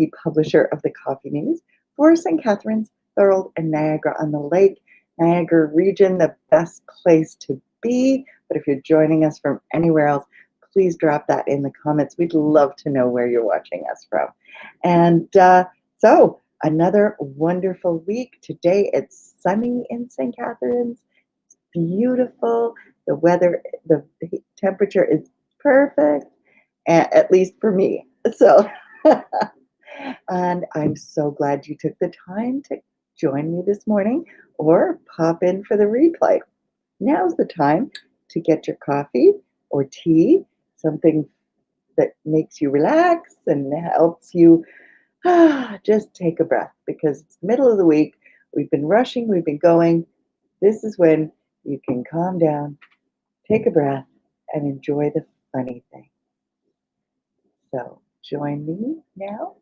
the publisher of the Coffee News for St. Catharines, Thorold, and Niagara-on-the-Lake. Niagara region, the best place to be. But if you're joining us from anywhere else, please drop that in the comments. We'd love to know where you're watching us from. And so another wonderful week. Today it's sunny in St. Catharines. It's beautiful. The weather, the temperature is perfect, at least for me. So, and I'm so glad you took the time to join me this morning or pop in for the replay. Now's the time to get your coffee or tea, something that makes you relax and helps you just take a breath, because it's the middle of the week. We've been rushing, we've been going. This is when you can calm down, take a breath, and enjoy the funny thing. So join me now.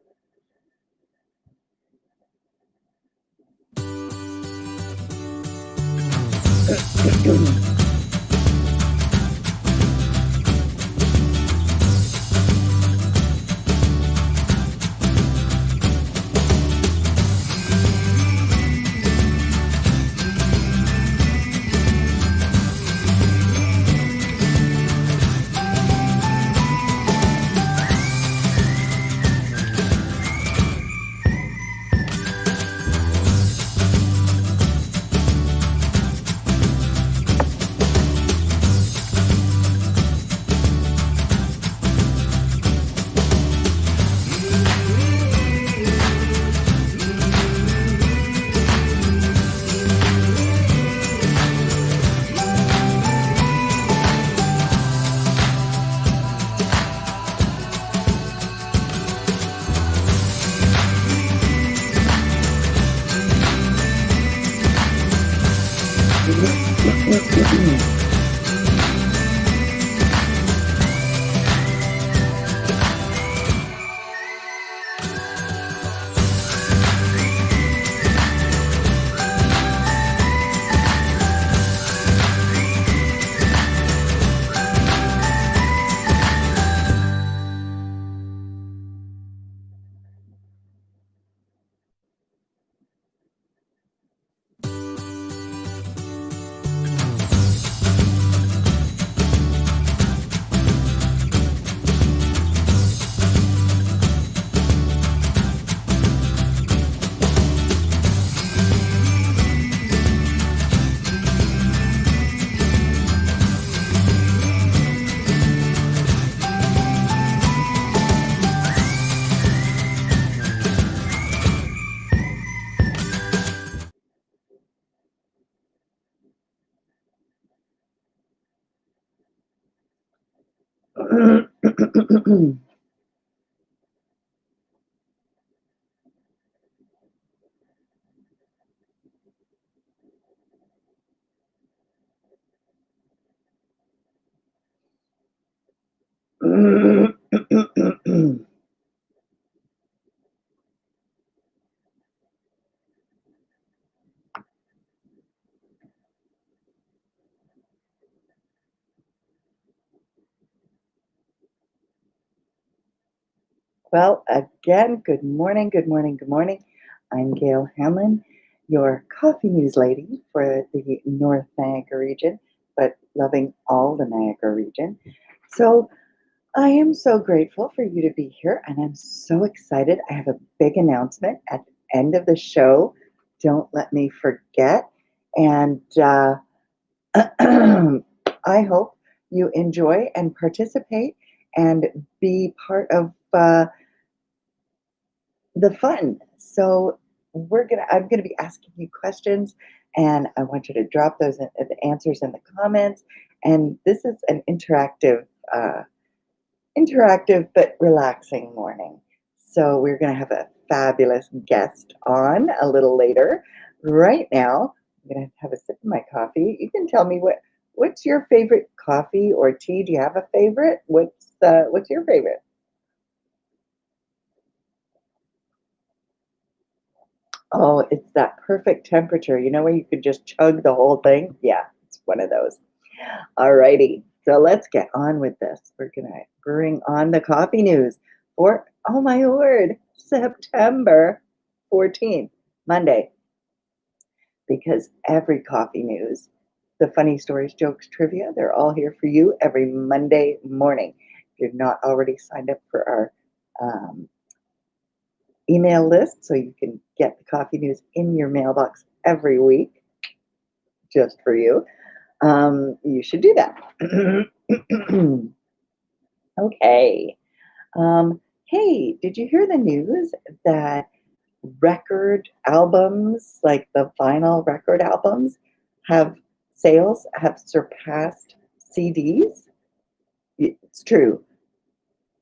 Well, again, good morning, good morning, good morning. I'm Gail Hamlin, your coffee news lady for the North Niagara region, but loving all the Niagara region. So I am so grateful for you to be here, and I'm so excited. I have a big announcement at the end of the show. Don't let me forget. And I hope you enjoy and participate and be part of the fun. So I'm gonna be asking you questions, and I want you to drop those the answers in the comments. And this is an interactive but relaxing morning. So we're gonna have a fabulous guest on a little later. Right now, I'm gonna have a sip of my coffee. You can tell me what's your favorite coffee or tea? Do you have a favorite? What's your favorite? Oh, it's that perfect temperature, you know, where you could just chug the whole thing? Yeah, it's one of those. All righty, so let's get on with this. We're gonna bring on the coffee news for, oh my word, September 14th, Monday, because every coffee news, the funny stories, jokes, trivia, they're all here for you every Monday morning. If you're not already signed up for our email list so you can get the coffee news in your mailbox every week just for you, you should do that. Okay. Hey, did you hear the news that record albums, like the vinyl record albums, sales have surpassed CDs? It's true.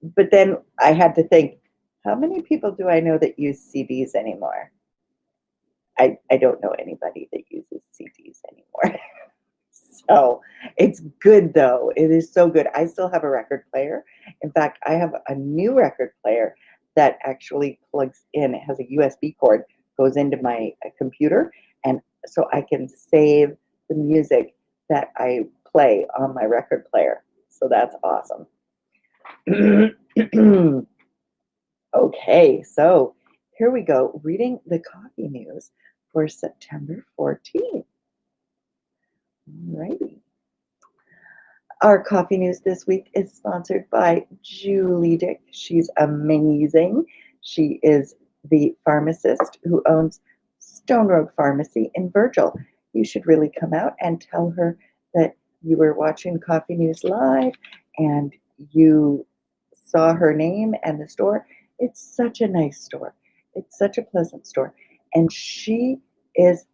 But then I had to think, how many people do I know that use CDs anymore? I don't know anybody that uses CDs anymore. So it's good though. It is so good. I still have a record player. In fact, I have a new record player that actually plugs in. It has a USB cord, goes into my computer, and so I can save the music that I play on my record player. So that's awesome. Okay, so here we go, reading the coffee news for September 14th. Alrighty. Our coffee news this week is sponsored by Julie Dick. She's amazing. She is the pharmacist who owns Stone Road Pharmacy in Virgil. You should really come out and tell her that you were watching Coffee News Live and you saw her name and the store. It's such a nice store. It's such a pleasant store. And she is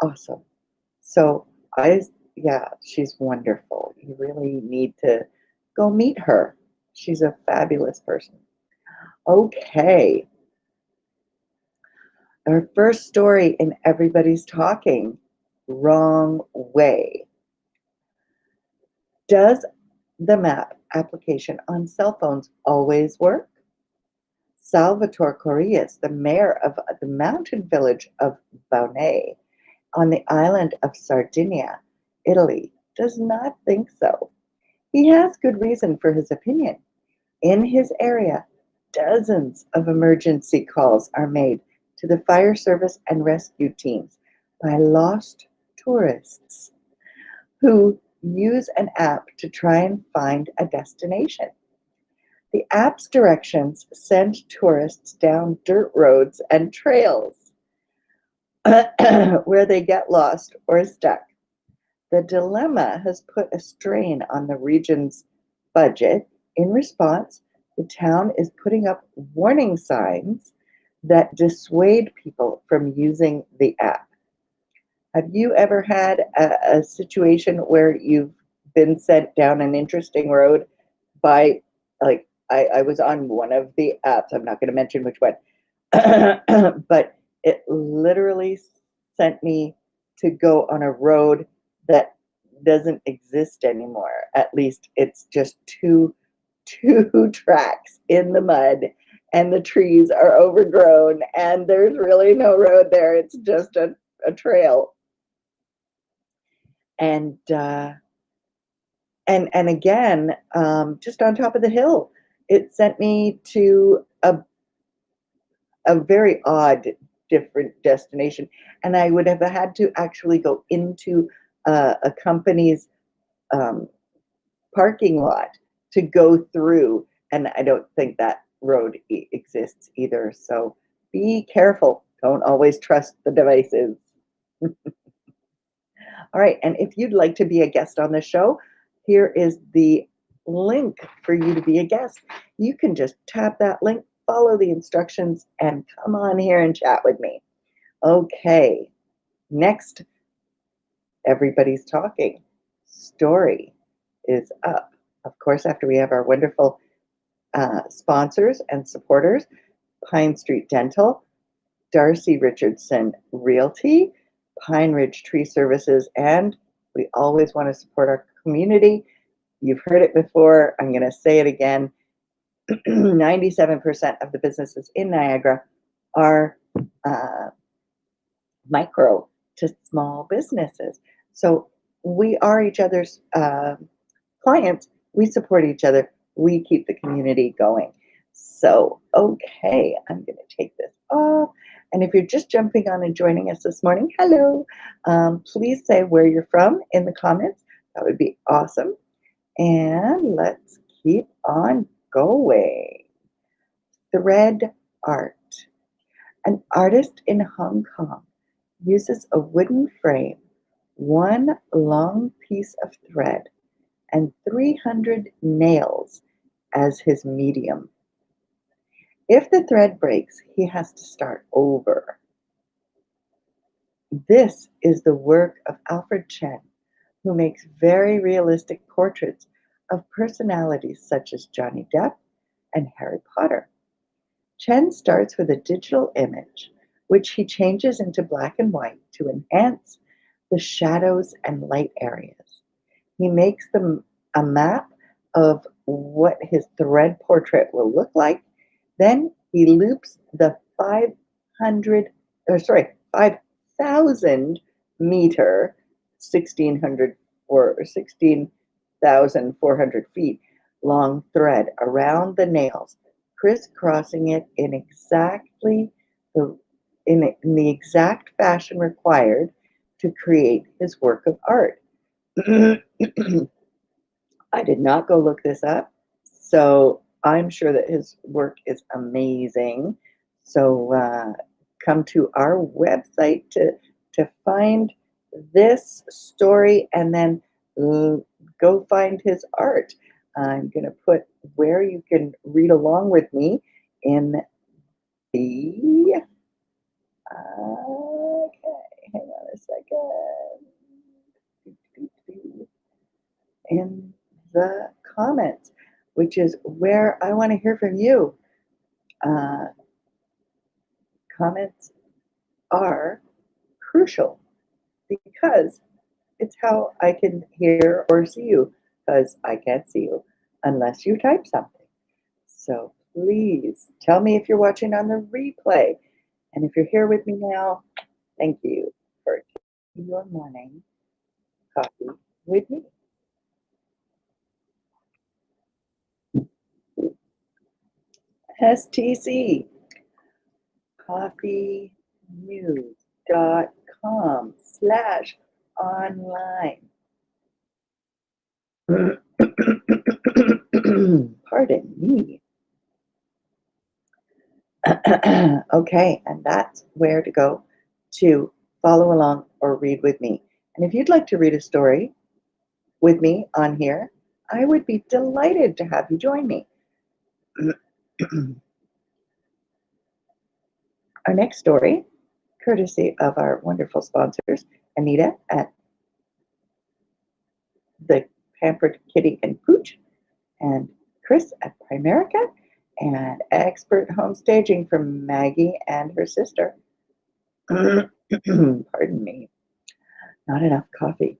awesome. So yeah, she's wonderful. You really need to go meet her. She's a fabulous person. Okay. Our first story in Everybody's Talking, wrong way. Does the map application on cell phones always work? Salvatore Corrias, the mayor of the mountain village of Baunay on the island of Sardinia, Italy, does not think so. He has good reason for his opinion. In his area, dozens of emergency calls are made to the fire service and rescue teams by lost tourists who use an app to try and find a destination. The app's directions send tourists down dirt roads and trails where they get lost or stuck. The dilemma has put a strain on the region's budget. In response, the town is putting up warning signs that dissuade people from using the app. Have you ever had a situation where you've been sent down an interesting road by, like, I was on one of the apps, I'm not going to mention which one, but it literally sent me to go on a road that doesn't exist anymore. At least it's just two tracks in the mud and the trees are overgrown and there's really no road there. It's just a trail. And again, just on top of the hill, it sent me to a very odd, different destination. And I would have had to actually go into a company's parking lot to go through. And I don't think that road exists either. So be careful. Don't always trust the devices. All right. And if you'd like to be a guest on the show, here is the link for you to be a guest. You can just tap that link, follow the instructions, and come on here and chat with me. Okay. Next, Everybody's Talking story is up. Of course, after we have our wonderful sponsors and supporters, Pine Street Dental, Darcy Richardson Realty, Pine Ridge Tree Services, and we always want to support our community. You've heard it before. I'm going to say it again. 97% of the businesses in Niagara are micro to small businesses. So we are each other's clients. We support each other. We keep the community going. So, okay, I'm going to take this off. And if you're just jumping on and joining us this morning, hello. Please say where you're from in the comments. That would be awesome. And let's keep on going. Thread art. An artist in Hong Kong uses a wooden frame, one long piece of thread, and 300 nails as his medium. If the thread breaks, he has to start over. This is the work of Alfred Chen, who makes very realistic portraits of personalities such as Johnny Depp and Harry Potter. Chen starts with a digital image, which he changes into black and white to enhance the shadows and light areas. He makes them a map of what his thread portrait will look like. Then he loops the 5,000 meter, 1,600 or 16,400 feet long thread around the nails, crisscrossing it in the exact fashion required to create his work of art. I did not go look this up, so I'm sure that his work is amazing. So come to our website to find this story, and then go find his art. I'm going to put where you can read along with me in the, okay, hang on a second, in the comments, which is where I want to hear from you. Comments are crucial because it's how I can hear or see you, because I can't see you unless you type something. So please tell me if you're watching on the replay. And if you're here with me now, thank you for taking your morning coffee with me. STC, coffeenews.com/online. Pardon me. Okay, and that's where to go to follow along or read with me. And if you'd like to read a story with me on here, I would be delighted to have you join me. Our next story, courtesy of our wonderful sponsors, Anita at the Pampered Kitty and Pooch, and Chris at Primerica, and Expert Home Staging from Maggie and her sister. Pardon me, not enough coffee.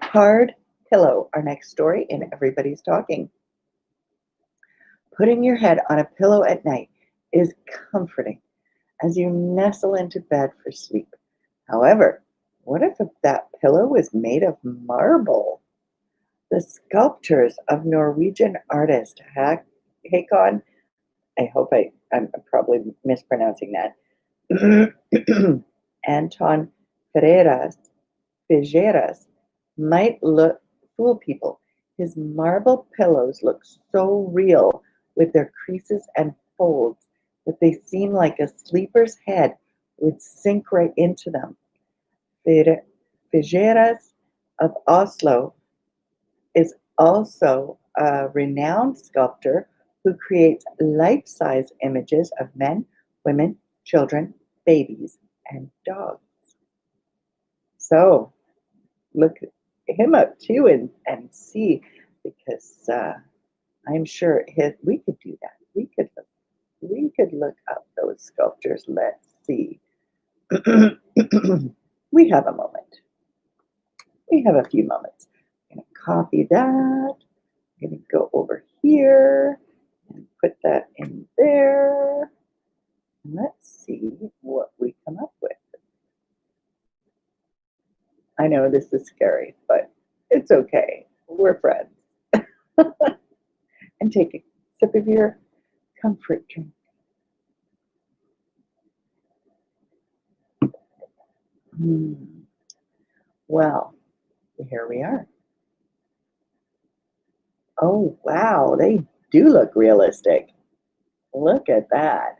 Hard Pillow, our next story in Everybody's Talking. Putting your head on a pillow at night is comforting as you nestle into bed for sleep. However, what if that pillow was made of marble? The sculptures of Norwegian artist Hakon, I hope I'm probably mispronouncing that, Anton Figeras might fool people. His marble pillows look so real with their creases and folds that they seem like a sleeper's head would sink right into them. Figeras of Oslo is also a renowned sculptor who creates life-size images of men, women, children, babies, and dogs. So look him up too and see, because I'm sure we could do that. We could look up those sculptures. Let's see. We have a moment. We have a few moments. I'm going to copy that. I'm going to go over here and put that in there. And let's see what we come up with. I know this is scary, but it's okay. We're friends. And take sip of your comfort drink. Well, here we are. Oh, wow, they do look realistic. Look at that.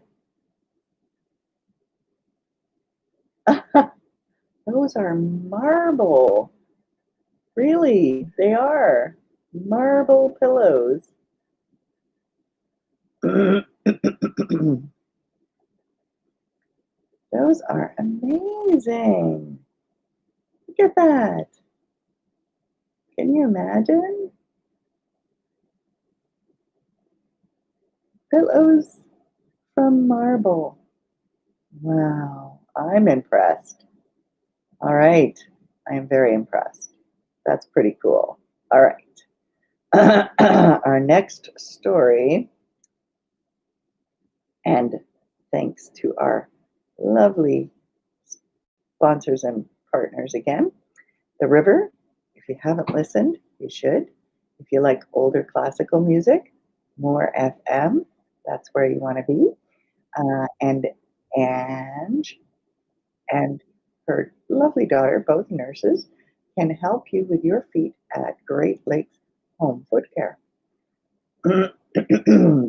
Those are marble. Really, they are marble pillows. Those are amazing. Look at that. Can you imagine? Pillows from marble. Wow, I'm impressed. All right, I am very impressed. That's pretty cool. All right. Our next story, and thanks to our lovely sponsors and partners again, The River. If you haven't listened, you should. If you like older classical music, more FM, that's where you want to be. And Ange and her lovely daughter, both nurses, can help you with your feet at Great Lakes Home Foot Care.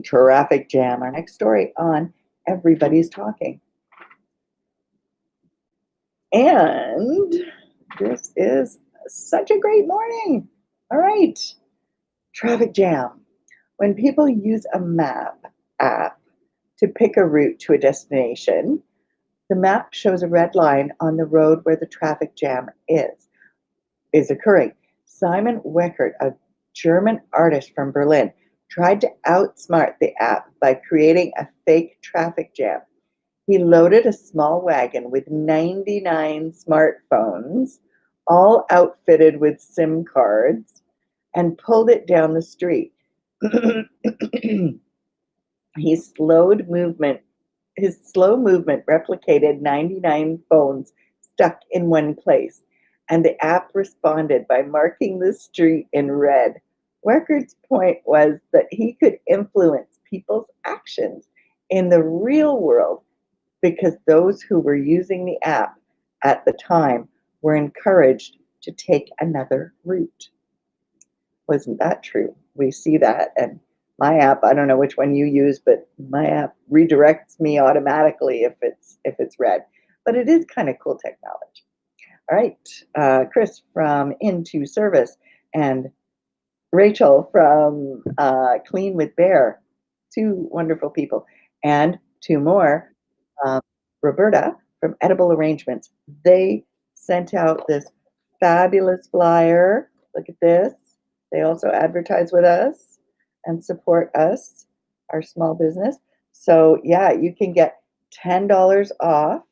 Traffic jam. Our next story on Everybody's Talking. And this is such a great morning. All right. Traffic jam. When people use a map app to pick a route to a destination, the map shows a red line on the road where the traffic jam is occurring. Simon Weckert, a German artist from Berlin, tried to outsmart the app by creating a fake traffic jam. He loaded a small wagon with 99 smartphones, all outfitted with SIM cards, and pulled it down the street. His slow movement replicated 99 phones stuck in one place, and the app responded by marking the street in red. Weckert's point was that he could influence people's actions in the real world because those who were using the app at the time were encouraged to take another route. Wasn't that true? We see that, and my app, I don't know which one you use, but my app redirects me automatically if it's red. But it is kind of cool technology. All right, Chris from Into Service and Rachel from Clean with Bear, two wonderful people, and two more, Roberta from Edible Arrangements. They sent out this fabulous flyer. Look at this. They also advertise with us and support us, our small business. So yeah, you can get $10 off,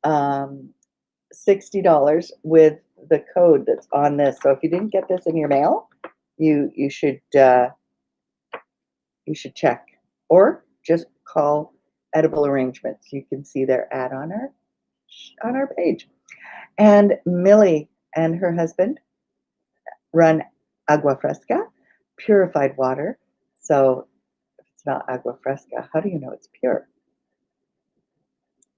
$60 with the code that's on this. So if you didn't get this in your mail, you should check, or just call Edible Arrangements. You can see their ad on our page. And Millie and her husband run Agua Fresca, purified water. So if it's not Agua Fresca, how do you know it's pure?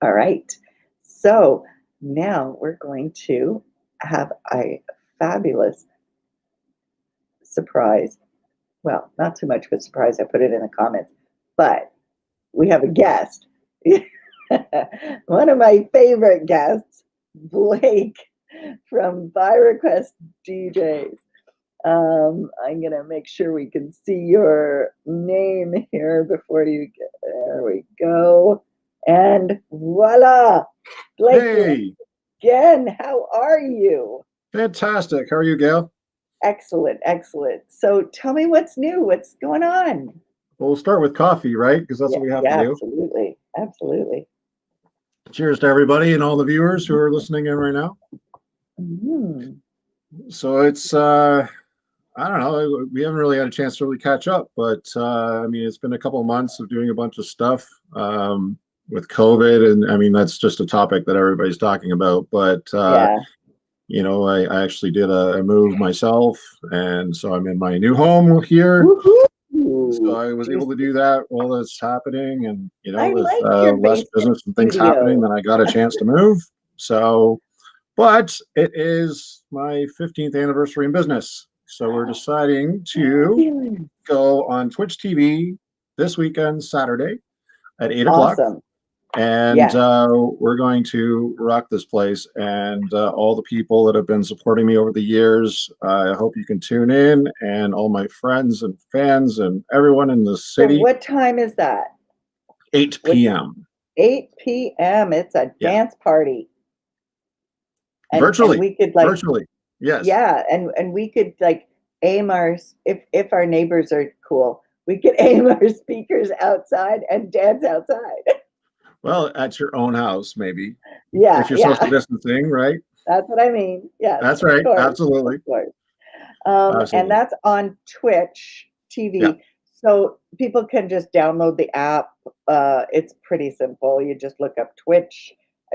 All right. So now we're going to have a fabulous surprise. Well, not too much of a surprise. I put it in the comments, but we have a guest. One of my favorite guests, Blake from ByRequest DJs. I'm gonna make sure we can see your name here before you get, there we go. And voila, Blake, hey, again, how are you? fantastic. How are you, Gail? Excellent, excellent. So tell me what's new, what's going on? Well, we'll start with coffee, right? Because that's what we have to do. Absolutely, absolutely. Cheers to everybody and all the viewers who are listening in right now. So it's, I don't know, we haven't really had a chance to really catch up, but I mean, it's been a couple of months of doing a bunch of stuff with COVID, and I mean, that's just a topic that everybody's talking about, but you know, I actually did a move myself, and so I'm in my new home here. Woo-hoo! So Ooh, I was able to juicy. do that while that's happening, and I with like your less basement business and things happening, studio. then I got a chance to move. So, but it is my 15th anniversary in business. So we're deciding to Fabulous. go on Twitch TV this weekend, Saturday at 8 o'clock. Awesome. And Yeah. we're going to rock this place. And all the people that have been supporting me over the years, I hope you can tune in, and all my friends and fans and everyone in the So city, what time is that? 8 What p.m. 8 p.m. It's a Yeah, dance party. And virtually, we could like, virtually. Yes. yeah, and we could like aim our, if our neighbors are cool, we could aim our speakers outside and dance outside. Well, at your own house, maybe, Yeah, if you're social yeah. distancing, right? That's what I mean. Yes, That's of right. course, of Absolutely. course. And Absolutely. that's on Twitch Yeah. TV. So people can just download the app. It's pretty simple. You just look up Twitch,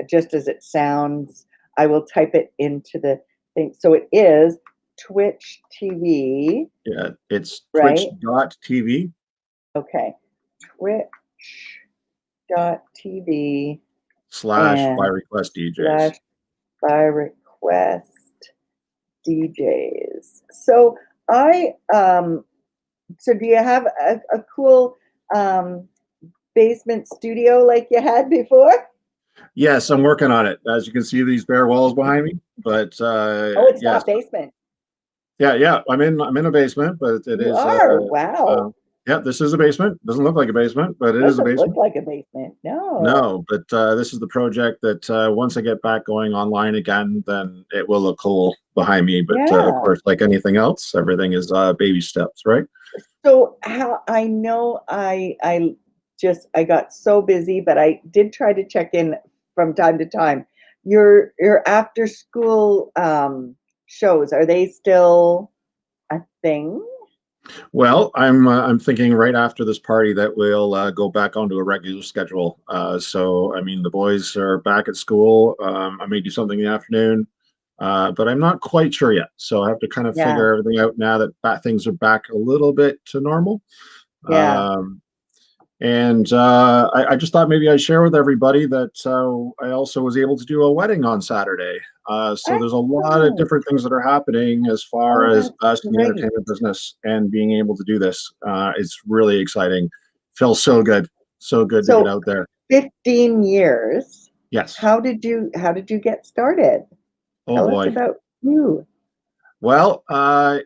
just as it sounds. I will type it into the thing. So it is Twitch TV, Yeah. It's right? twitch.tv Okay. Twitch.tv / and ByRequest DJs. slash by request DJs. So I so do you have a cool um basement studio like you had before? Yes, I'm working on it. As you can see, these bare walls behind me. But Oh, it's yes, not basement. yeah. I'm in a basement, but it You is are. Wow. yeah. This is a basement. Doesn't look like a basement, but it is a Doesn't look basement. like a basement. No. No, but this is the project that once I get back going online again, then it will look cool behind me. But of Yeah. course, like anything else, everything is baby steps, right? So how I know I got so busy, but I did try to check in from time to time. Your after school shows, are they still a thing? Well, I'm thinking right after this party that we'll go back onto a regular schedule. So I mean, the boys are back at school. I may do something in the afternoon, but I'm not quite sure yet. So I have to kind of Yeah. figure everything out now that things are back a little bit to normal. Yeah. Um, and I just thought maybe I'd share with everybody that I also was able to do a wedding on Saturday. So there's a lot of Excellent. different things that are happening as far Oh, as that's us in the great. entertainment business, and being able to do this. It's really exciting. Feels so good. So good to get So out there. 15 years. Yes. How did you get started? Oh Tell us boy. about you. Well,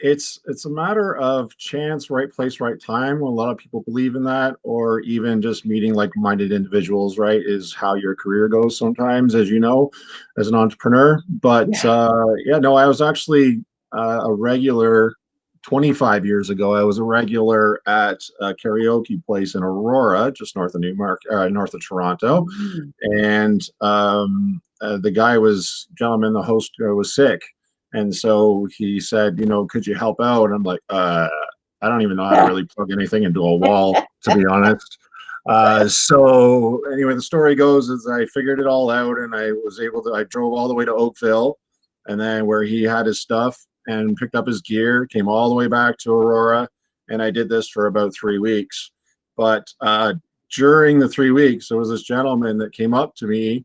it's a matter of chance, right place, right time. A lot of people believe in that, or even just meeting like-minded individuals, right, is how your career goes sometimes, as you know, as an entrepreneur. But Yeah. yeah, no, I was actually a regular 25 years ago. I was a regular at a karaoke place in Aurora, just north of north of Toronto, Mm. and the gentleman, the host, was sick, and so he said, could you help out? And I'm like, I don't even know how to really plug anything into a wall, to be honest. So anyway, the story goes is I figured it all out, and I drove all the way to Oakville, and then where he had his stuff, and picked up his gear, came all the way back to Aurora, and I did this for about 3 weeks. But during the 3 weeks, there was this gentleman that came up to me.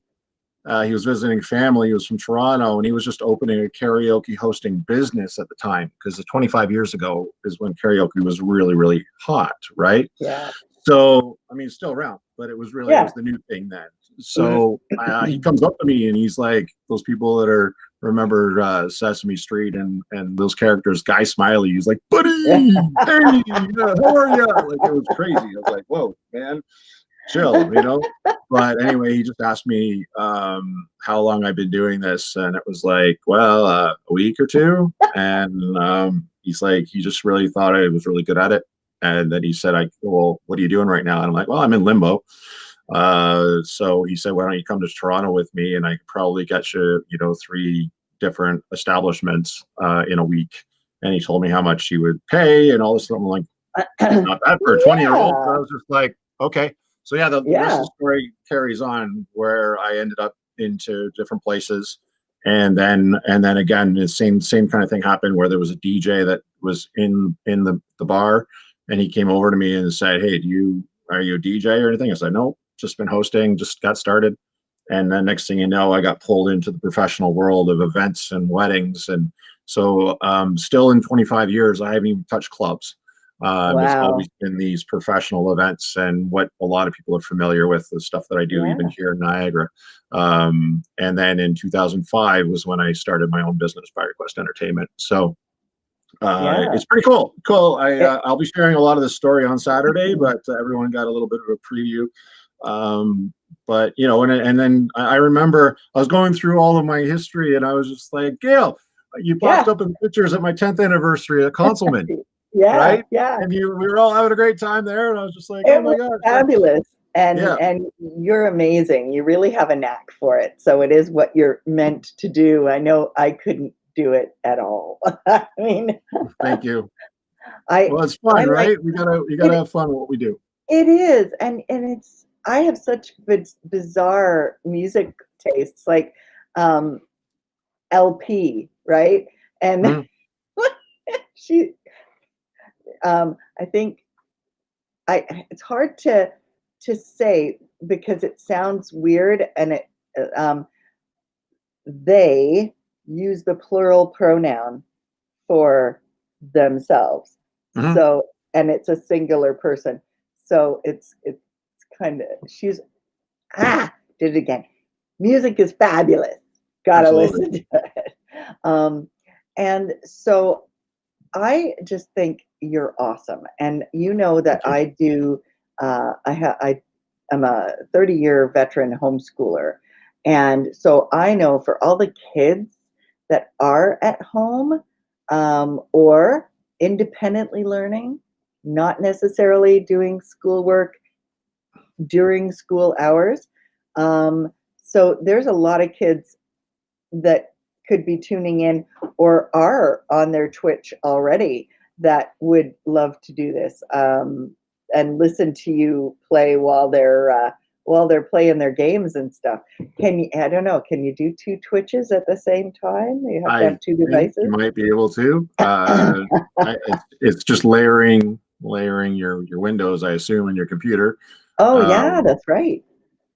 He was visiting family. He was from Toronto, and he was just opening a karaoke hosting business at the time, because 25 years ago is when karaoke was really, really hot, right? Yeah. So, I mean, it's still around, but it was Yeah. the new thing then. So he comes up to me and he's like, those people that remember Sesame Street and those characters, Guy Smiley. He's like, buddy, hey, how are you? Like, it was crazy. I was like, whoa, man, chill. But anyway, he just asked me how long I've been doing this, and it was like, well, a week or two. And he's like, he just really thought I was really good at it. And then he said, well, what are you doing right now? And I'm like, well, I'm in limbo. So he said, why don't you come to Toronto with me, and I could probably get you, 3 different establishments in a week. And he told me how much he would pay and all this stuff. I'm like, not bad for a 20-year-old. So I Yeah. was just like, okay. So yeah, the rest Yeah. of the story carries on, where I ended up into different places. And then again, the same kind of thing happened, where there was a DJ that was in the bar, and he came over to me and said, "Hey, are you a DJ or anything?" I said, "No, just been hosting, just got started." And then next thing you know, I got pulled into the professional world of events and weddings. And so still in 25 years, I haven't even touched clubs. It's always Wow. been these professional events and what a lot of people are familiar with, the stuff that I do even Yeah. here in Niagara. And then in 2005 was when I started my own business, ByRequest Entertainment. So Yeah. it's pretty cool. Cool. It, I'll be sharing a lot of this story on Saturday, but everyone got a little bit of a preview. But you know, and then I remember I was going through all of my history, and I was just like, Gail, you popped yeah. up in pictures at my 10th anniversary at Consulman, Yeah. right? Yeah. And we were all having a great time there, and I was just like, oh It my was gosh, like, fabulous. yeah, And you're amazing. You really have a knack for it. So it is what you're meant to do. I know I couldn't do it at all. I mean, thank you. I Well, it's I fun, like right? We gotta it. have fun with what we do. It is, and it's. I have such bizarre music tastes, like um, LP, right? And Mhm. she, I think it's hard to say because it sounds weird, and um, they use the plural pronoun for themselves. Mhm. So, and it's a singular person. So it's kind of she's did it again. Music is fabulous. Gotta Absolutely. listen to it. Um, and so I just think you're awesome, and you know that Thank you. I do. I am a 30-year veteran homeschooler, and so I know for all the kids that are at home or independently learning, not necessarily doing schoolwork during school hours. Um, so there's a lot of kids that could be tuning in or are on their Twitch already that would love to do this and listen to you play while they're playing their games and stuff. Can you? I don't know. Can you do two Twitches at the same time? You have to I have two think you devices. might be able to. It's just layering your windows, I assume, in your computer. Oh yeah, Um, that's right.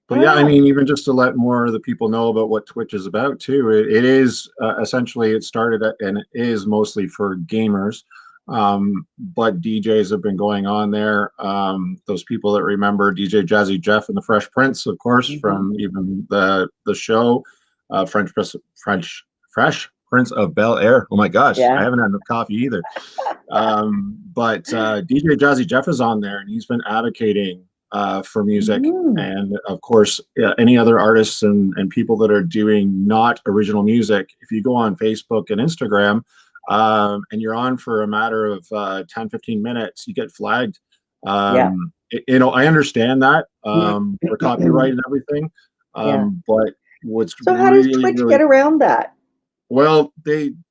but yeah, I Ah, mean, even just to let more of the people know about what Twitch is about too, it is essentially it started and it is mostly for gamers. But DJs have been going on there. Those people that remember DJ Jazzy Jeff and the Fresh Prince, of course, mhm. from even the show, Fresh Prince of Bel Air. Oh my gosh, I Yeah. haven't had enough coffee either. But DJ Jazzy Jeff is on there, and he's been advocating for music. Mm, And of course, any other artists and people that are doing not original music, if you go on Facebook and Instagram and you're on for a matter of 10, 15 minutes, you get flagged. yeah. You know, I understand that for copyright and everything. Yeah. But what's So how does really, Twitch get really around that? well,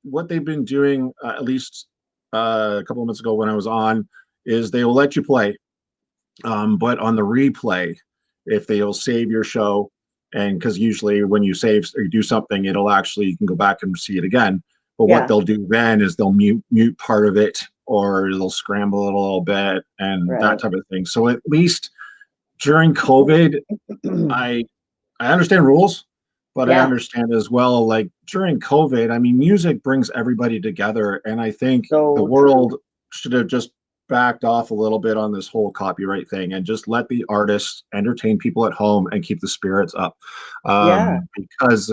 what they've been doing, at least a couple of months ago when I was on, is they will let you play, but on the replay, if they'll save your show, and because usually when you save or you do something, it'll actually you can go back and see it again. But what Yeah, they'll do then is they'll mute part of it, or they'll scramble it a little bit, and that right. type of thing. So at least during COVID, I I understand rules, but I Yeah, understand as well, like during COVID, I mean, music brings everybody together. And I think the so true. world should have just backed off a little bit on this whole copyright thing and just let the artists entertain people at home and keep the spirits up. Yeah, Because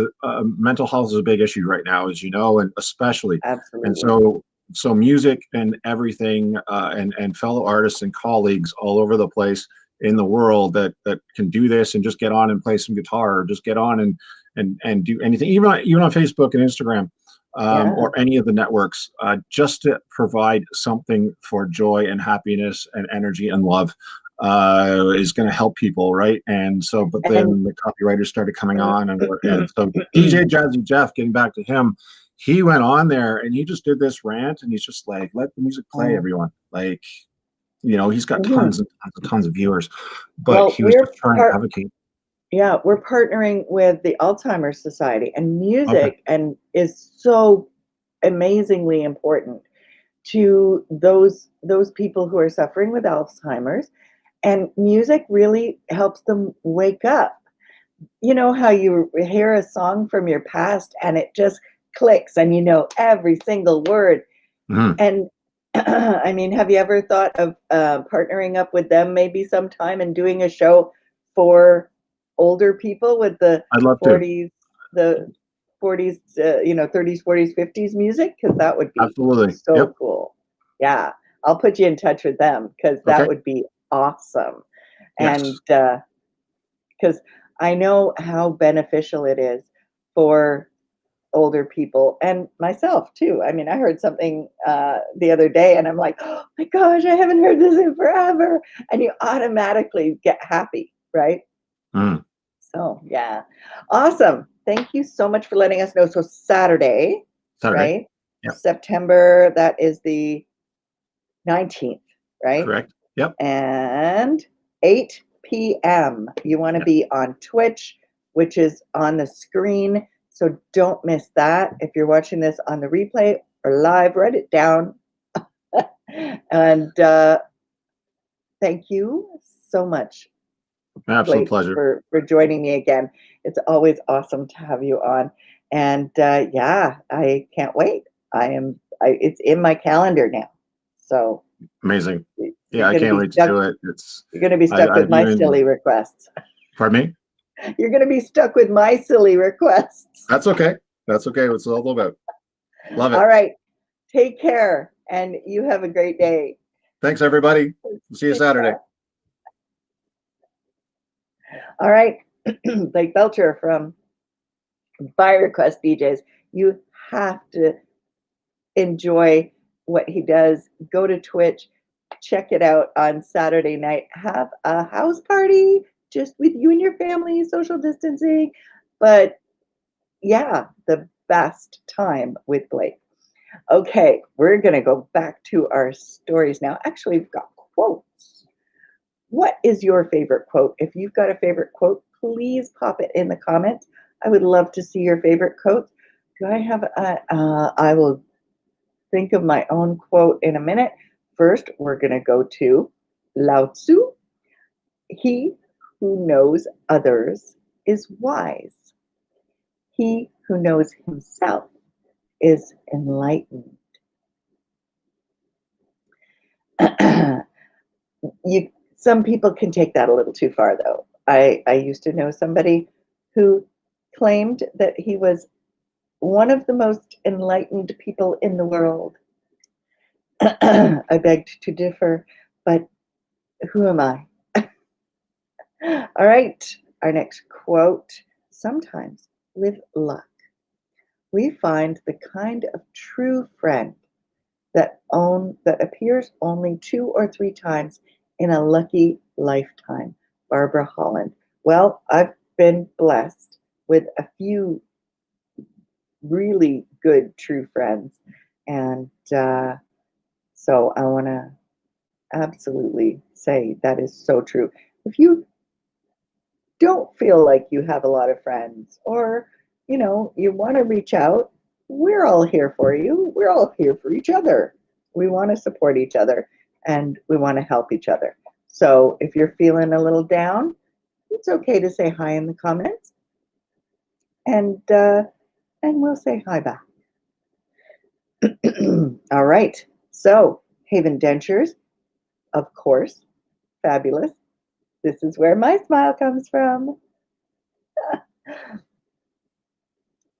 mental health is a big issue right now, as you know, and especially. And absolutely. so music and everything and fellow artists and colleagues all over the place in the world that can do this and just get on and play some guitar or just get on and do anything, even on Facebook and Instagram Yeah, or any of the networks, just to provide something for joy and happiness and energy and love is going to help people, right? And so, but and then the copywriters started coming on, and so DJ Jazzy Jeff, getting back to him, he went on there and he just did this rant, and he's just like, let the music play, mm, everyone. Like, you know, he's got mhm. tons and tons and tons of viewers, but Well, he was just trying to advocate. we're partnering with the Alzheimer's Society, and Okay. music and is so amazingly important. to those people who are suffering with Alzheimer's, and music really helps them wake up. You know how you hear a song from your past and it just clicks and you know every single word. Mhm. And I mean, have you ever thought of partnering up with them maybe sometime and doing a show for older people with the I'd love to. 40s, the 40s, 30s, 40s, 50s music? Because that would be Absolutely. so Yep. cool. Yeah, I'll put you in touch with them because that Okay. would be awesome. And Yes. because I know how beneficial it is for older people and myself too. I mean, I heard something the other day and I'm like, oh my gosh, I haven't heard this in forever. And you automatically get happy, right? Mm. So, yeah. Awesome. Thank you so much for letting us know. So, Saturday, Saturday. right? Yep. September, that is the 19th, right? Correct. Yep. And 8 p.m. You want to Yep. be on Twitch, which is on the screen. So don't miss that. If you're watching this on the replay or live, write it down. And thank you so much, Absolute Blake, pleasure. for joining me again. It's always awesome to have you on. And yeah, I can't wait. It's in my calendar now. So Amazing. Yeah, you're I going to can't be wait to stuck. do it. It's You're going to be stuck with I've my even, silly requests. pardon me? You're going to be stuck with my silly requests. That's okay. That's okay. It's all about. Love All it. right. Take care and you have a great day. Thanks, everybody. See you See Saturday. ya. All right. Blake Belcher from ByRequest DJs. You have to enjoy what he does. Go to Twitch, check it out on Saturday night. Have a house party just with you and your family, social distancing. But yeah, the best time with Blake. Okay, we're going to go back to our stories now. Actually, we've got quotes. What is your favorite quote? If you've got a favorite quote, please pop it in the comments. I would love to see your favorite quotes. Do I have I will think of my own quote in a minute. First, we're going to go to Lao Tzu. He who knows others is wise. He who knows himself is enlightened. Some people can take that a little too far, though. I used to know somebody who claimed that he was one of the most enlightened people in the world. I begged to differ, but who am I? All right, our next quote. Sometimes, with luck, we find the kind of true friend that appears only 2 or 3 times in a lucky lifetime. Barbara Holland. Well, I've been blessed with a few really good true friends, and so I want to absolutely say that is so true. If you don't feel like you have a lot of friends, or you want to reach out, we're all here for you. We're all here for each other. We want to support each other and we want to help each other. So if you're feeling a little down, it's okay to say hi in the comments, and we'll say hi back. All right. So Haven Dentures, of course, fabulous. This is where my smile comes from.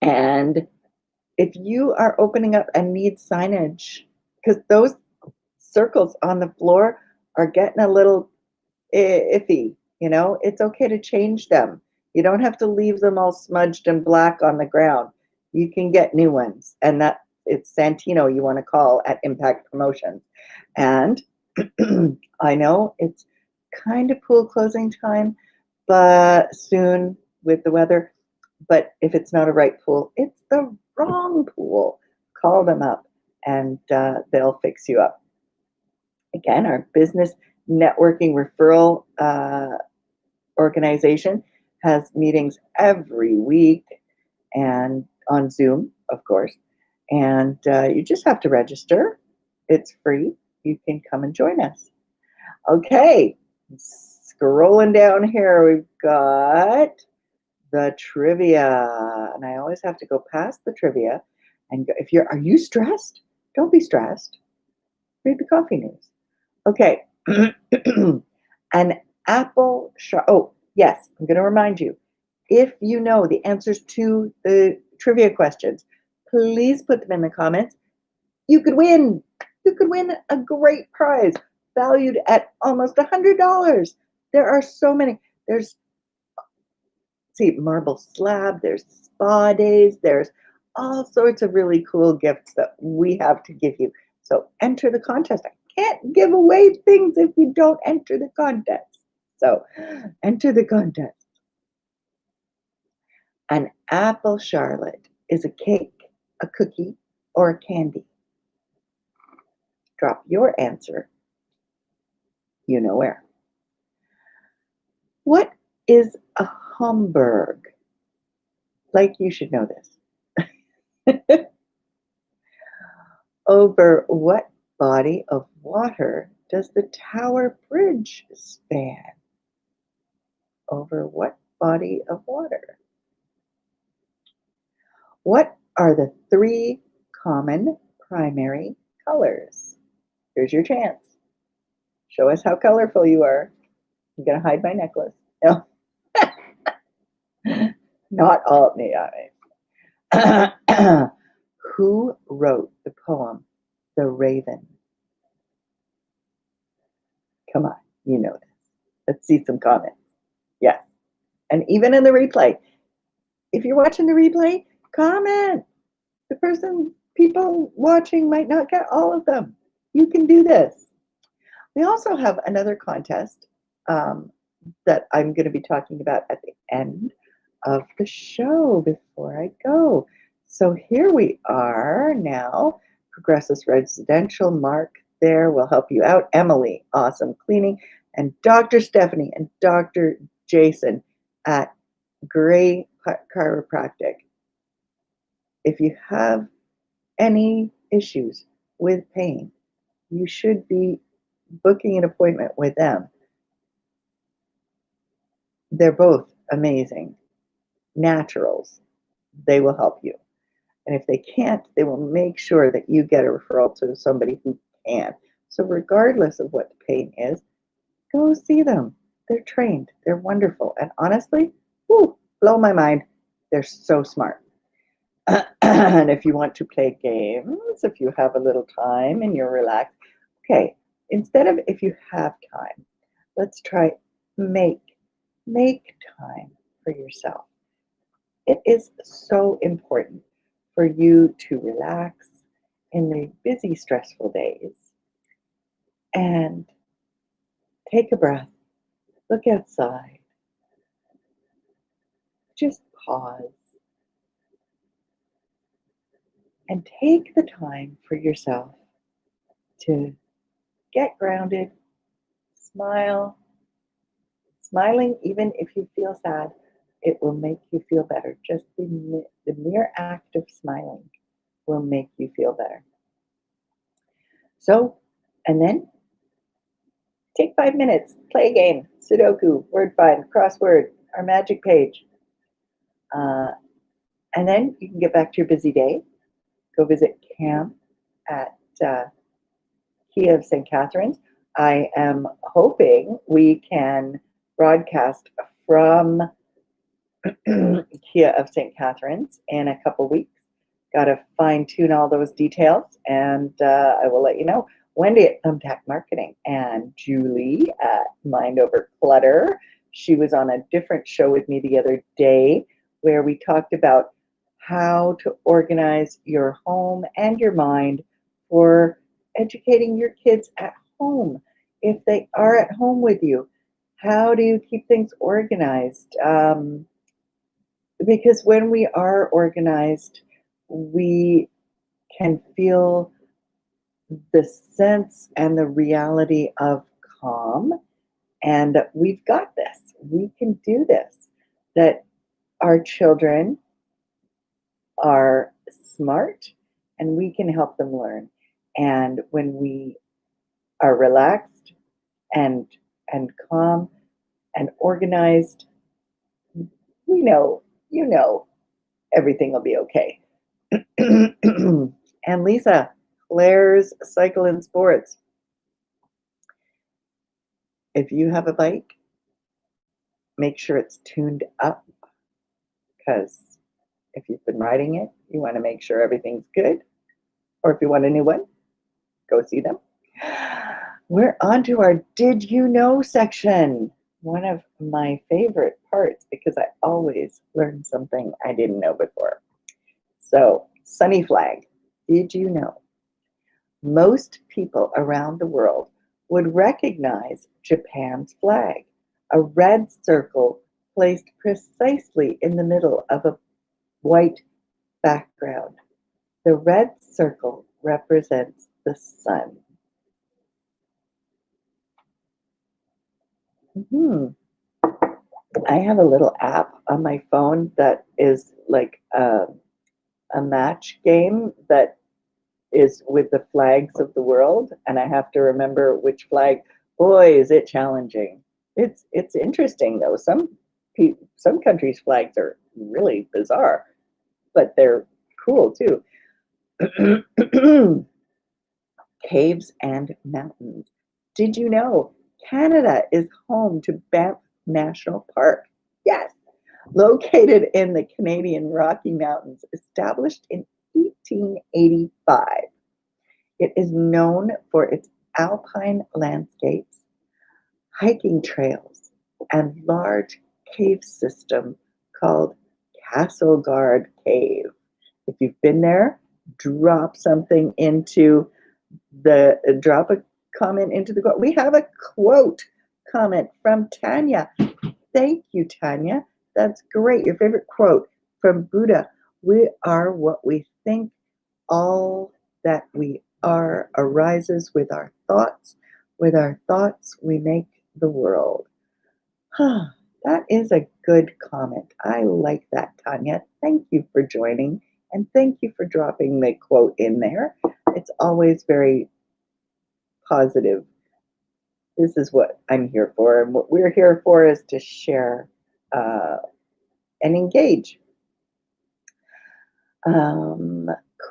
And if you are opening up and need signage, because those circles on the floor are getting a little iffy, it's okay to change them. You don't have to leave them all smudged and black on the ground. You can get new ones, and that it's Santino you want to call at Impact Promotions. And I know it's kind of pool closing time, but soon with the weather. But if it's not a right pool, it's the wrong pool. Call them up and they'll fix you up. Again, our business networking referral organization has meetings every week and on Zoom, of course. And you just have to register. It's free. You can come and join us. Okay, scrolling down here, we've got the trivia. And I always have to go past the trivia. And are you stressed? Don't be stressed. Read the coffee news. Okay. An apple oh, yes, I'm going to remind you. If you know the answers to the trivia questions, please put them in the comments. You could win. You could win a great prize valued at almost $100. There are so many. There's, see, marble slab, there's spa days, there's all sorts of really cool gifts that we have to give you. So enter the contest. I can't give away things if you don't enter the contest. So enter the contest. An apple charlotte is a cake, a cookie, or a candy. Drop your answer. You know where. What is a Hamburg? Like, you should know this. Over what body of water does the Tower Bridge span? Over what body of water? What are the 3 common primary colors? Here's your chance. Show us how colorful you are. I'm going to hide my necklace. No. Not all. Who wrote the poem, The Raven? Come on, you know this. Let's see some comments. Yes. And even in the replay, if you're watching the replay, comment. People watching might not get all of them. You can do this. We also have another contest that I'm going to be talking about at the end of the show before I go. So here we are now. Progressive Residential, Mark there will help you out. Emily, awesome cleaning. And Dr. Stephanie and Dr. Jason at Gray Chiropractic. If you have any issues with pain, you should be booking an appointment with them. They're both amazing naturals. They will help you. And if they can't, they will make sure that you get a referral to somebody who can. So regardless of what the pain is, go see them. They're trained. They're wonderful. And honestly, blow my mind. They're so smart. And if you want to play games, if you have a little time and you're relaxed, okay, instead of if you have time, let's try make time for yourself. It is so important for you to relax in the busy, stressful days and take a breath, look outside, just pause, and take the time for yourself to get grounded, smile. Smiling, even if you feel sad, it will make you feel better. Just the mere act of smiling will make you feel better. So, and then take 5 minutes, play a game, Sudoku, word find, crossword, our magic page. And then you can get back to your busy day. Go visit camp at Kia of St. Catharines. I am hoping we can broadcast from Kia of St. Catharines in a couple weeks. Got to fine tune all those details, and I will let you know. Wendy at Thumbtack Marketing and Julie at Mind Over Clutter. She was on a different show with me the other day where we talked about how to organize your home and your mind for educating your kids at home. If they are at home with you, how do you keep things organized? Because when we are organized, we can feel the sense and the reality of calm, and that we've got this. We can do this. That our children are smart, and we can help them learn. And when we are relaxed and calm and organized, we know, everything will be okay. And Lisa, Claire's Cycle and Sports. If you have a bike, make sure it's tuned up, because if you've been riding it, you want to make sure everything's good. Or if you want a new one, go see them. We're on to our Did You Know section. One of my favorite parts, because I always learn something I didn't know before. So, Sunny Flag. Did you know? Most people around the world would recognize Japan's flag, a red circle placed precisely in the middle of a white background. The red circle represents the sun. I have a little app on my phone that is like a match game that is with the flags of the world, and I have to remember which flag. Boy, is it challenging. It's interesting though. Some countries' flags are really bizarre, but they're cool too. Caves and mountains. Did you know Canada is home to Banff National Park? Yes. Located in the Canadian Rocky Mountains, established in 1885. It is known for its alpine landscapes, hiking trails, and large cave system called Castleguard Cave. If you've been there, drop a comment into the quote. We have a quote comment from Tanya. Thank you, Tanya. That's great. Your favorite quote from Buddha. We are what we think. All that we are arises with our thoughts. With our thoughts, we make the world. That is a good comment. I like that, Tanya. Thank you for joining, and thank you for dropping the quote in there. It's always very positive. This is what I'm here for, and what we're here for is to share and engage.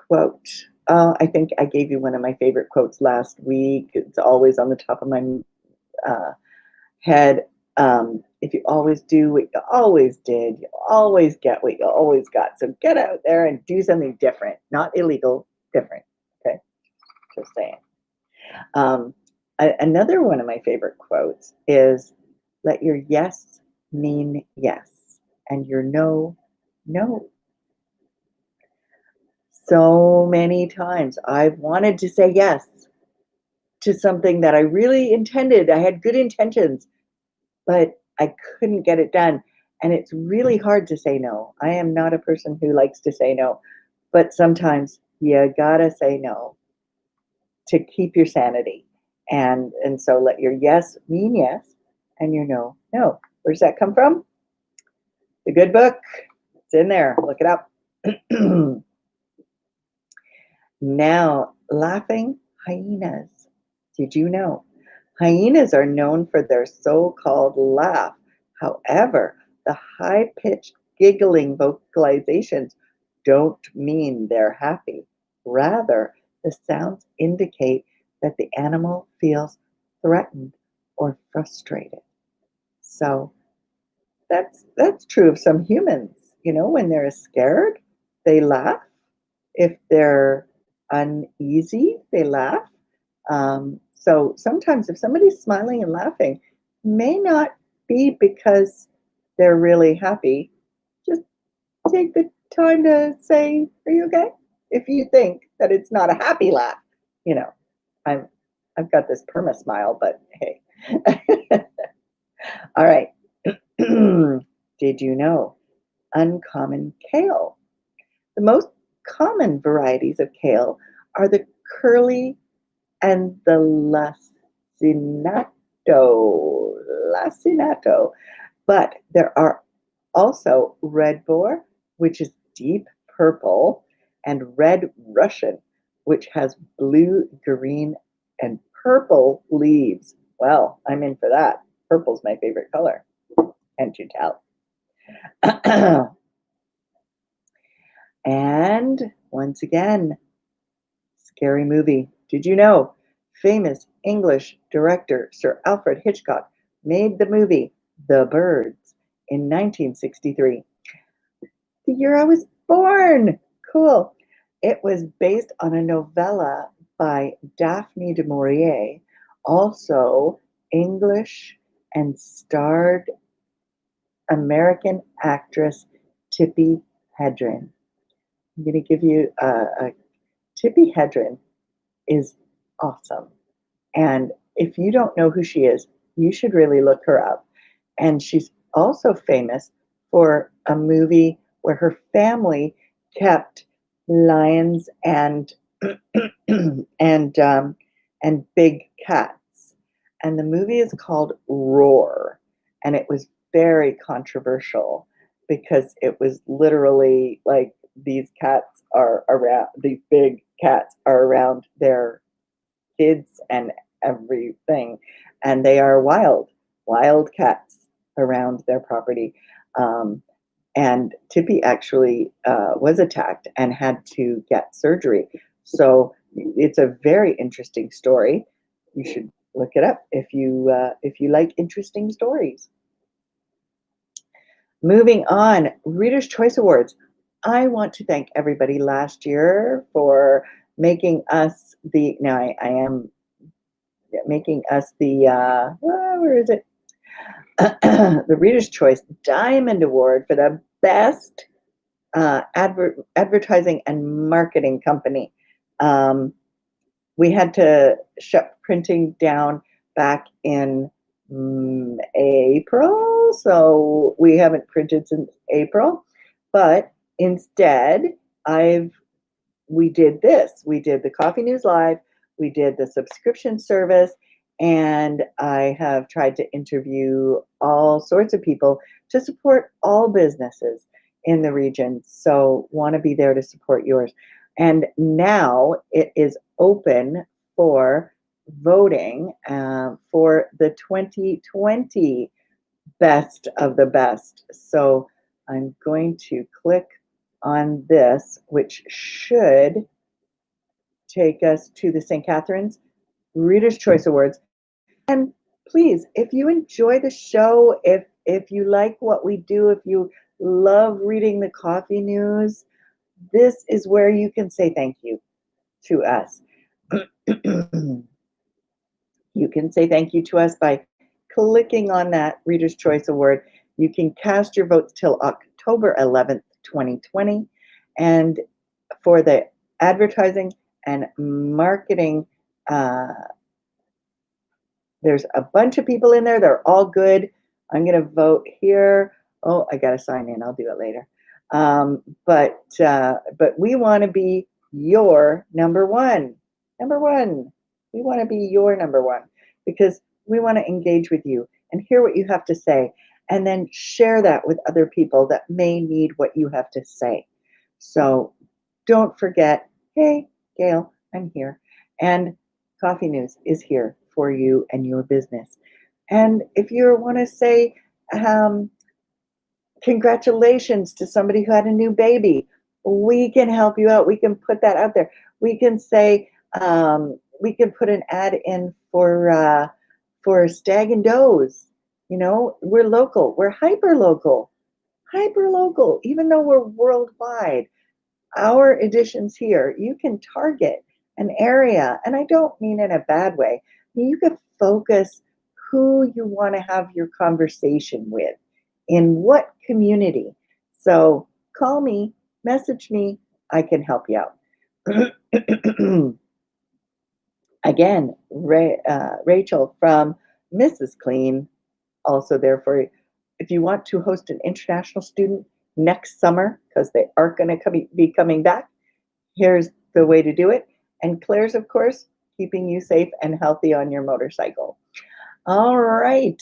Quote. I think I gave you one of my favorite quotes last week. It's always on the top of my head. If you always do what you always did, you always get what you always got. So get out there and do something different, not illegal, different. Okay, just saying. Another one of my favorite quotes is, let your yes mean yes, and your no, no. So many times I've wanted to say yes to something that I really intended. I had good intentions, but I couldn't get it done. And it's really hard to say no. I am not a person who likes to say no, but sometimes you gotta say no to keep your sanity. And so let your yes mean yes, and your no, no. Where does that come from? The good book. It's in there. Look it up. Now, laughing hyenas. Did you know? Hyenas are known for their so-called laugh. However, the high-pitched giggling vocalizations don't mean they're happy. Rather, the sounds indicate that the animal feels threatened or frustrated. So that's true of some humans. You know, when they're scared, they laugh. If they're uneasy, they laugh. So sometimes if somebody's smiling and laughing, may not be because they're really happy. Just take the time to say, are you okay? If you think that it's not a happy laugh, you know, I've got this perma smile, but hey. All right. Did you know? Uncommon kale. The most common varieties of kale are the curly and the lacinato. But there are also red boar, which is deep purple, and red Russian, which has blue, green, and purple leaves. Well, I'm in for that. Purple's my favorite color. Can't you tell? And once again, scary movie. Did you know famous English director Sir Alfred Hitchcock made the movie The Birds in 1963? The year I was born. Cool. It was based on a novella by Daphne du Maurier, also English, and starred American actress Tippi Hedren. I'm going to give you a Tippi Hedren is awesome. And if you don't know who she is, you should really look her up. And she's also famous for a movie where her family kept lions and and big cats. And the movie is called Roar, and it was very controversial because it was literally like these big cats are around their kids and everything, and they are wild cats around their property. And Tippi actually was attacked and had to get surgery. So it's a very interesting story. You should look it up if you like interesting stories. Moving on, Reader's Choice Awards. I want to thank everybody last year for making us the. Now I am making us the. Where is it? The Reader's Choice Diamond Award for the best advertising and marketing company. We had to shut printing down back in April, so we haven't printed since April. But instead, we did this. We did the Coffee News Live. We did the subscription service. And I have tried to interview all sorts of people to support all businesses in the region. So want to be there to support yours. And now it is open for voting for the 2020 best of the best. So I'm going to click on this, which should take us to the St. Catharines Reader's Choice Awards. And please, if you enjoy the show, if you like what we do, if you love reading the coffee news, this is where you can say thank you to us. You can say thank you to us by clicking on that Reader's Choice Award. You can cast your votes till October 11th, 2020. And for the advertising and marketing, there's a bunch of people in there. They're all good. I'm going to vote here. Oh, I got to sign in. I'll do it later. But we want to be your number one. Number one. We want to be your number one because we want to engage with you and hear what you have to say and then share that with other people that may need what you have to say. So don't forget, hey, Gail, I'm here. And Coffee News is here for you and your business. And if you want to say congratulations to somebody who had a new baby, we can help you out. We can put that out there. We can say, we can put an ad in for Stag and Does. You know, we're local. We're hyper local. Even though we're worldwide, our editions here, you can target an area, and I don't mean in a bad way. I mean, you could focus who you want to have your conversation with, in what community. So call me, message me, I can help you out. Again, Rachel from Mrs. Clean, also there for you. If you want to host an international student next summer, because they are going to be coming back, here's the way to do it. And Claire's, of course, keeping you safe and healthy on your motorcycle. All right.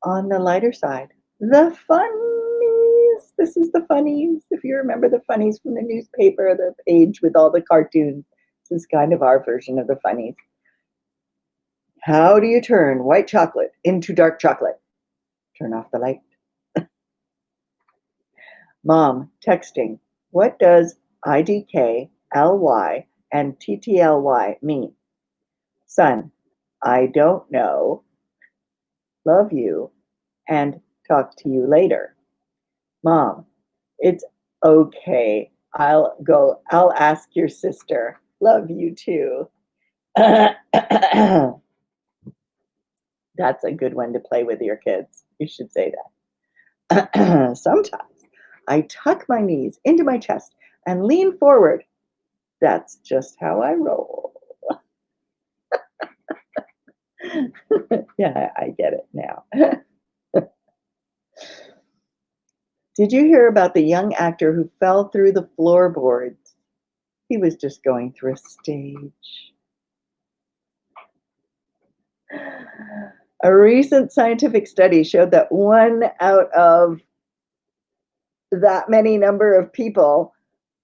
On the lighter side, the funnies. This is the funnies. If you remember the funnies from the newspaper, the page with all the cartoons, This is kind of our version of the funnies. How do you turn white chocolate into dark chocolate? Turn off the light. Mom, texting. What does IDK, LY, and TTLY mean? Son, I don't know. Love you, and talk to you later. Mom, it's okay. I'll ask your sister. Love you too. That's a good one to play with your kids. You should say that. Sometimes I tuck my knees into my chest and lean forward. That's just how I roll. Yeah, I get it now. Did you hear about the young actor who fell through the floorboards? He was just going through a stage. A recent scientific study showed that 1 out of that many number of people,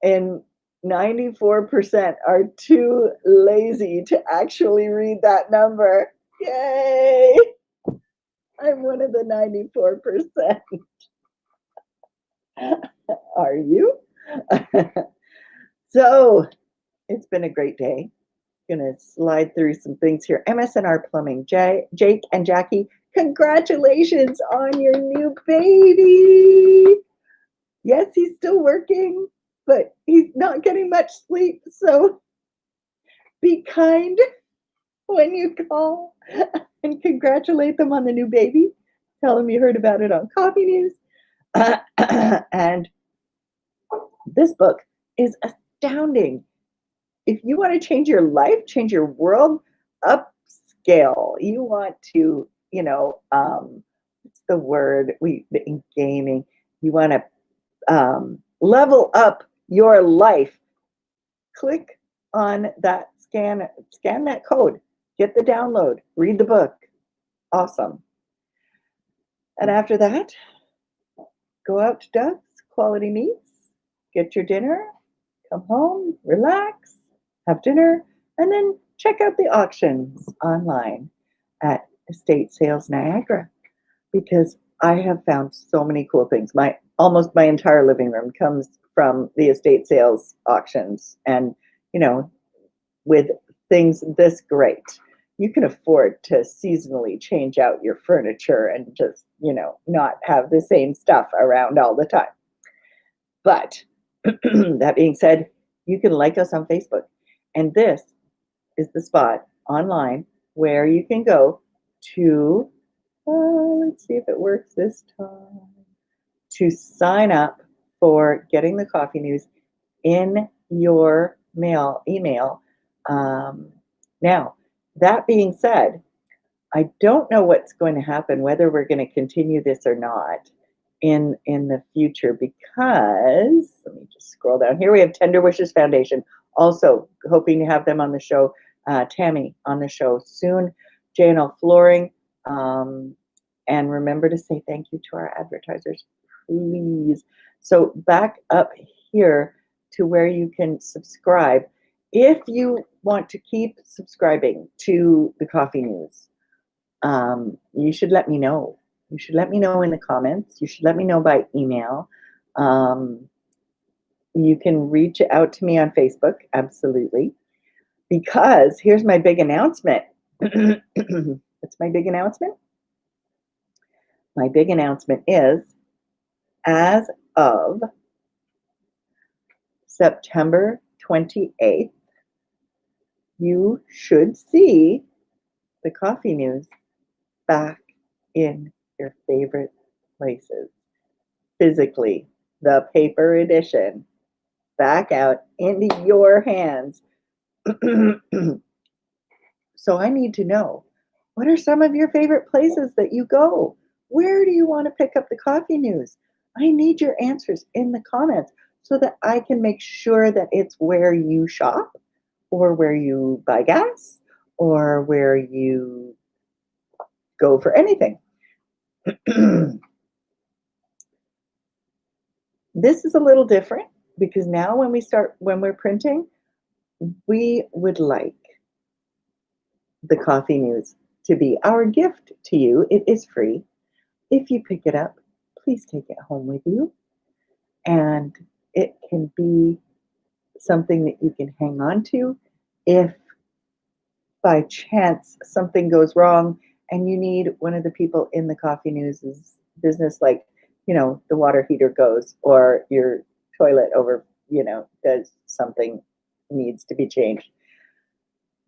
and 94% are too lazy to actually read that number. Yay! I'm one of the 94%. Are you? So it's been a great day. Gonna slide through some things here. MSNR Plumbing, Jake and Jackie, congratulations on your new baby. Yes, he's still working, but he's not getting much sleep. So be kind when you call and congratulate them on the new baby. Tell them you heard about it on Coffee News. And this book is astounding. If you want to change your life, change your world, upscale, you want to, what's the word? In gaming, you want to level up your life. Click on that scan that code, get the download, read the book. Awesome. And after that, go out to Doug's Quality Meats, get your dinner, come home, relax, have dinner, and then check out the auctions online at Estate Sales Niagara, because I have found so many cool things. Almost my entire living room comes from the estate sales auctions, and with things this great, you can afford to seasonally change out your furniture and just not have the same stuff around all the time. But that being said, you can like us on Facebook. And this is the spot online where you can go to, let's see if it works this time, to sign up for getting the coffee news in your email. Now, that being said, I don't know what's going to happen, whether we're going to continue this or not in the future, because let me just scroll down here. We have Tender Wishes Foundation, also hoping to have them on the show. Tammy on the show soon. J&L Flooring, and remember to say thank you to our advertisers, please. So back up here to where you can subscribe. If you want to keep subscribing to the Coffee News, you should let me know. You should let me know in the comments. You should let me know by email. You can reach out to me on Facebook, absolutely. Because here's my big announcement. What's my big announcement? My big announcement is, as of September 28th, you should see the Coffee News back in your favorite places. Physically, the paper edition back out into your hands. So I need to know, what are some of your favorite places that you go? Where do you want to pick up the Coffee News? I need your answers in the comments so that I can make sure that it's where you shop, or where you buy gas, or where you go for anything. This is a little different, because now when we're printing, we would like the coffee news to be our gift to you. It is free. If you pick it up, please take it home with you. And it can be something that you can hang on to if by chance something goes wrong and you need one of the people in the coffee news's business, like, the water heater goes or your toilet does something, needs to be changed.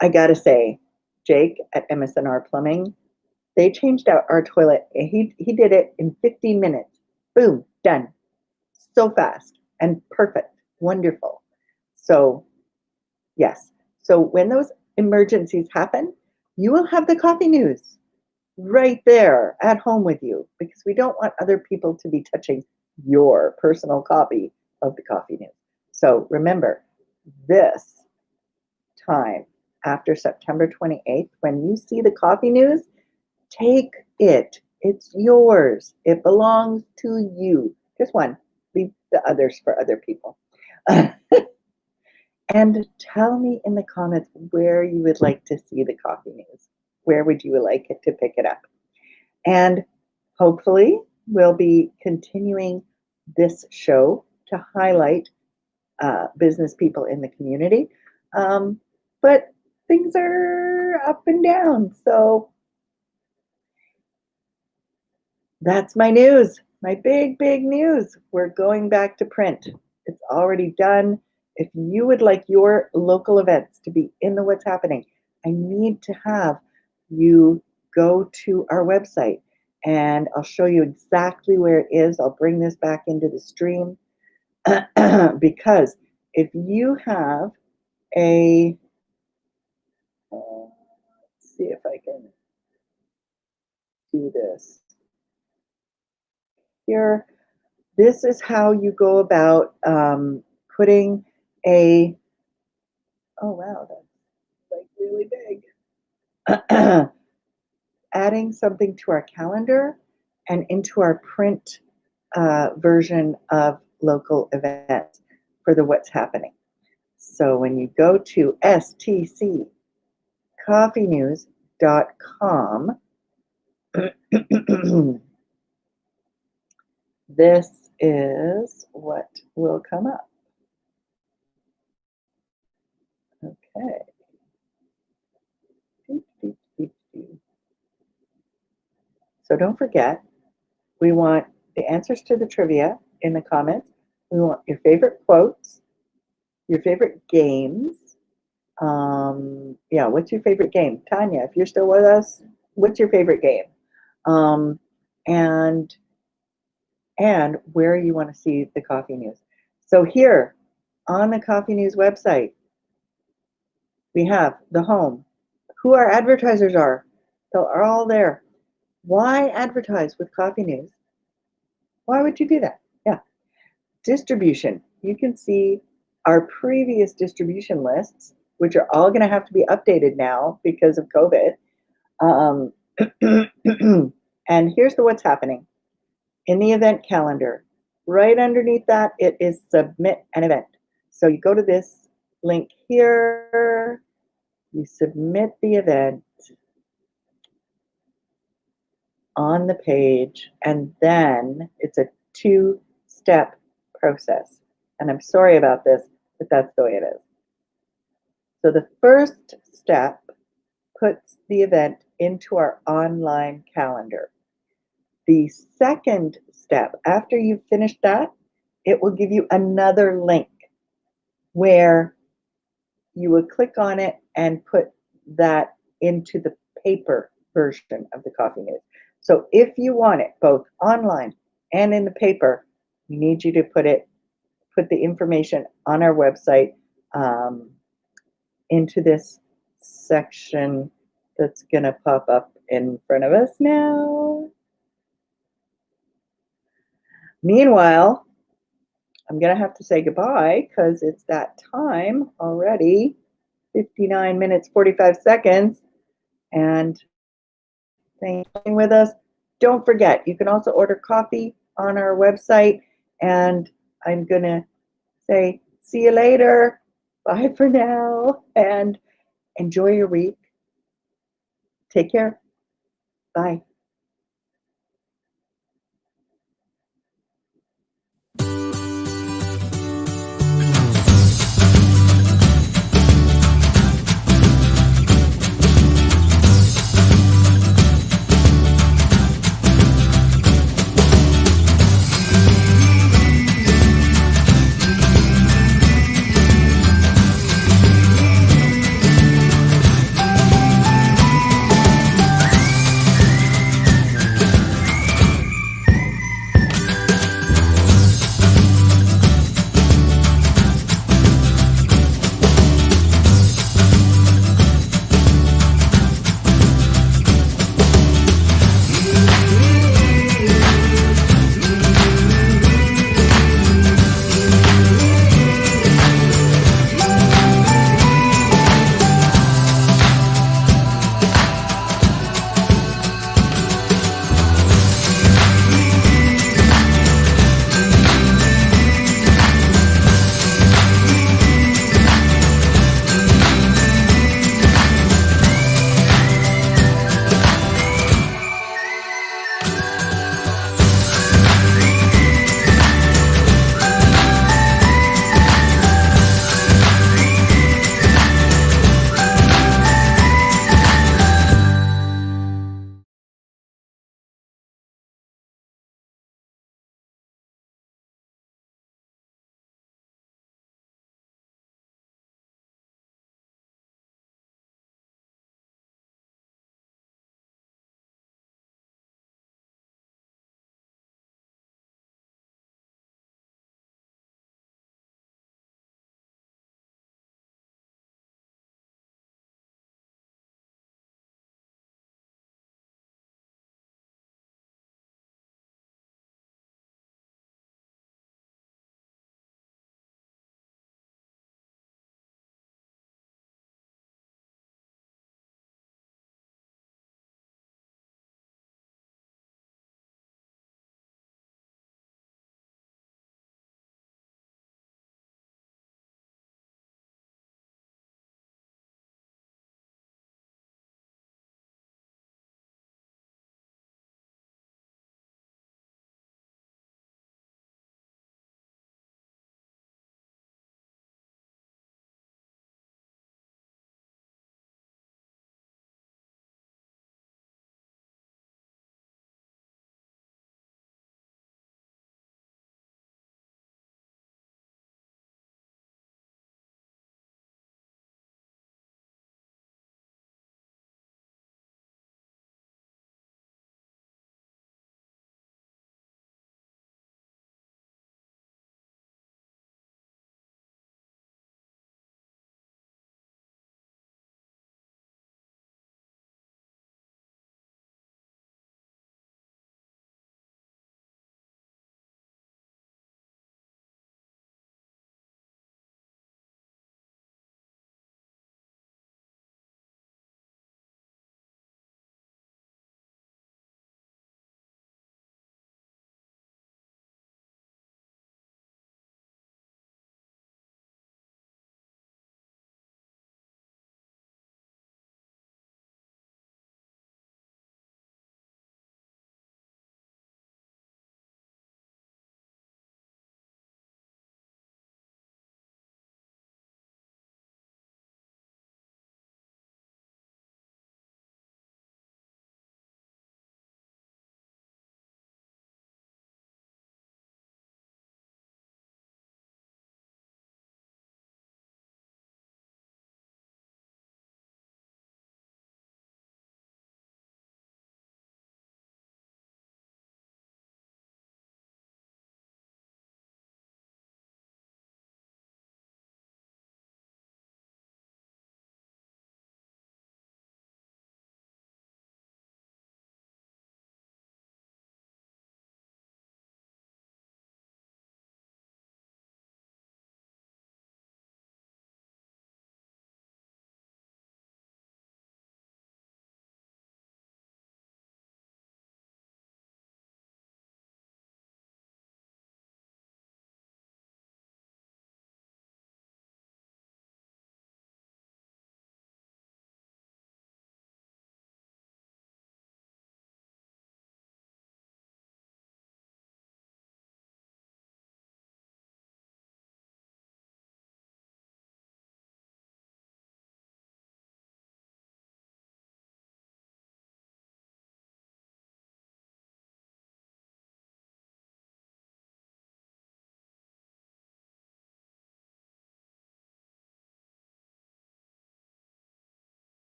I gotta say, Jake at MSNR Plumbing, they changed out our toilet. He did it in 15 minutes. Boom, done. So fast and perfect. Wonderful. So, yes. So when those emergencies happen, you will have the coffee news right there at home with you, because we don't want other people to be touching your personal copy of the coffee news. So remember, this time after September 28th, when you see the coffee news, take it. It's yours. It belongs to you. Just one. Leave the others for other people. And tell me in the comments where you would like to see the coffee news. Where would you like it to pick it up? And hopefully we'll be continuing this show to highlight business people in the community. But things are up and down. So that's my news, my big, big news. We're going back to print. It's already done. If you would like your local events to be in the What's Happening, I need to have you go to our website, and I'll show you exactly where it is. I'll bring this back into the stream because if you have a, let's see if I can do this here. This is how you go about putting a, oh wow, that's like really big. Adding something to our calendar and into our print version of local events for the What's Happening. So when you go to stccoffeenews.com, this is what will come up. Okay. So don't forget, we want the answers to the trivia in the comments. We want your favorite quotes, your favorite games. Yeah, what's your favorite game? Tanya, if you're still with us, what's your favorite game? And where you want to see the coffee news. So here on the Coffee News website, we have the home, who our advertisers are. They're all there. Why advertise with coffee news? Why would you do that? Yeah. Distribution. You can see our previous distribution lists, which are all going to have to be updated now because of COVID. And here's the What's Happening. In the event calendar, right underneath that, it is submit an event. So you go to this link here, you submit the event on the page, and then it's a 2-step process. And I'm sorry about this, but that's the way it is. So the first step puts the event into our online calendar. The second step, after you've finished that, it will give you another link where you would click on it and put that into the paper version of the coffee news. So if you want it both online and in the paper, we need you to put the information on our website into this section that's going to pop up in front of us now. Meanwhile, I'm going to have to say goodbye because it's that time already, 59 minutes, 45 seconds. And thanks for being with us. Don't forget, you can also order coffee on our website. And I'm going to say, see you later. Bye for now, and enjoy your week. Take care. Bye.